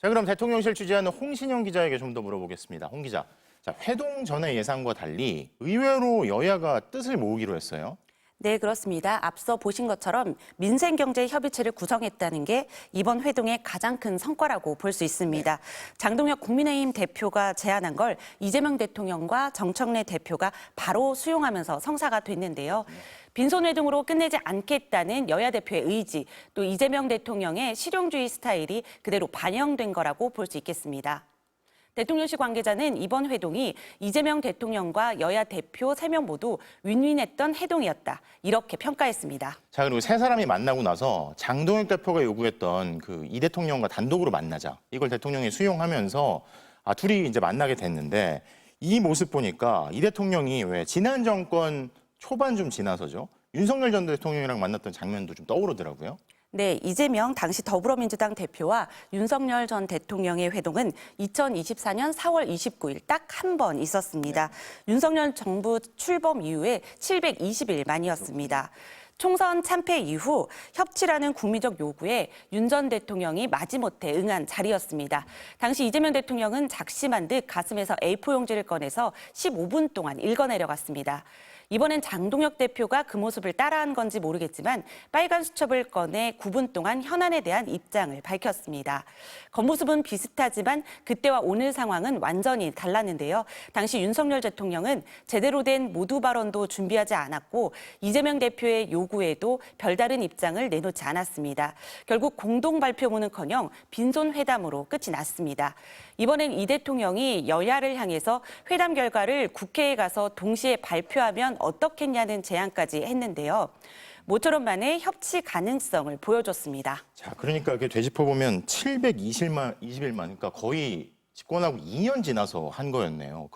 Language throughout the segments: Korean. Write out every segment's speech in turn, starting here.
자, 그럼 대통령실 취재하는 홍신영 기자에게 좀 더 물어보겠습니다. 홍 기자, 자, 회동 전의 예상과 달리 의외로 여야가 뜻을 모으기로 했어요. 네, 그렇습니다. 앞서 보신 것처럼 민생경제협의체를 구성했다는 게 이번 회동의 가장 큰 성과라고 볼 수 있습니다. 장동혁 국민의힘 대표가 제안한 걸 이재명 대통령과 정청래 대표가 바로 수용하면서 성사가 됐는데요. 빈손회동으로 끝내지 않겠다는 여야 대표의 의지, 또 이재명 대통령의 실용주의 스타일이 그대로 반영된 거라고 볼 수 있겠습니다. 대통령실 관계자는 이번 회동이 이재명 대통령과 여야 대표 3명 모두 윈윈했던 회동이었다. 이렇게 평가했습니다. 자, 그리고 세 사람이 만나고 나서 장동혁 대표가 요구했던 그 이 대통령과 단독으로 만나자. 이걸 대통령이 수용하면서 둘이 이제 만나게 됐는데 이 모습 보니까 이 대통령이 왜 지난 정권 초반 좀 지나서죠. 윤석열 전 대통령이랑 만났던 장면도 좀 떠오르더라고요. 네, 이재명 당시 더불어민주당 대표와 윤석열 전 대통령의 회동은 2024년 4월 29일 딱 한 번 있었습니다. 윤석열 정부 출범 이후에 720일 만이었습니다. 총선 참패 이후 협치라는 국민적 요구에 윤 전 대통령이 마지못해 응한 자리였습니다. 당시 이재명 대통령은 작심한 듯 가슴에서 A4 용지를 꺼내서 15분 동안 읽어내려갔습니다. 이번엔 장동혁 대표가 그 모습을 따라한 건지 모르겠지만 빨간 수첩을 꺼내 9분 동안 현안에 대한 입장을 밝혔습니다. 겉모습은 비슷하지만 그때와 오늘 상황은 완전히 달랐는데요. 당시 윤석열 대통령은 제대로 된 모두 발언도 준비하지 않았고 이재명 대표의 요구에도 별다른 입장을 내놓지 않았습니다. 결국 공동 발표문은커녕 빈손 회담으로 끝이 났습니다. 이번엔 이 대통령이 여야를 향해서 회담 결과를 국회에 가서 동시에 발표하면 어떻겠냐는 제안까지 했는데요. 모처럼 만에 협치 가능성을 보여줬습니다. 자, 그러니까 이렇게 되짚어보면 720일만, 그러니까 거의 집권하고 2년 지나서 한 거였네요.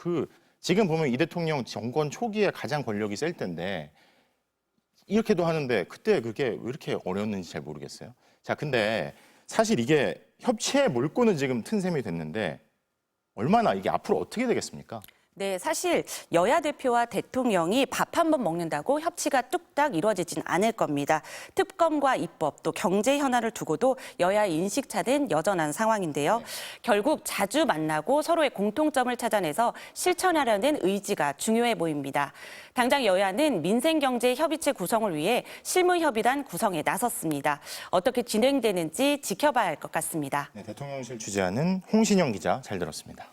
지금 보면 이 대통령 정권 초기에 가장 권력이 셀 때인데 이렇게도 하는데 그때 그게 왜 이렇게 어려웠는지 잘 모르겠어요. 자, 근데 사실 이게 협치의 물꼬는 지금 튼셈이 됐는데 얼마나 이게 앞으로 어떻게 되겠습니까? 네, 사실 여야 대표와 대통령이 밥 한 번 먹는다고 협치가 뚝딱 이루어지진 않을 겁니다. 특검과 입법, 또 경제 현안을 두고도 여야 인식차는 여전한 상황인데요. 결국 자주 만나고 서로의 공통점을 찾아내서 실천하려는 의지가 중요해 보입니다. 당장 여야는 민생경제협의체 구성을 위해 실무협의단 구성에 나섰습니다. 어떻게 진행되는지 지켜봐야 할 것 같습니다. 네, 대통령실 취재하는 홍신영 기자 잘 들었습니다.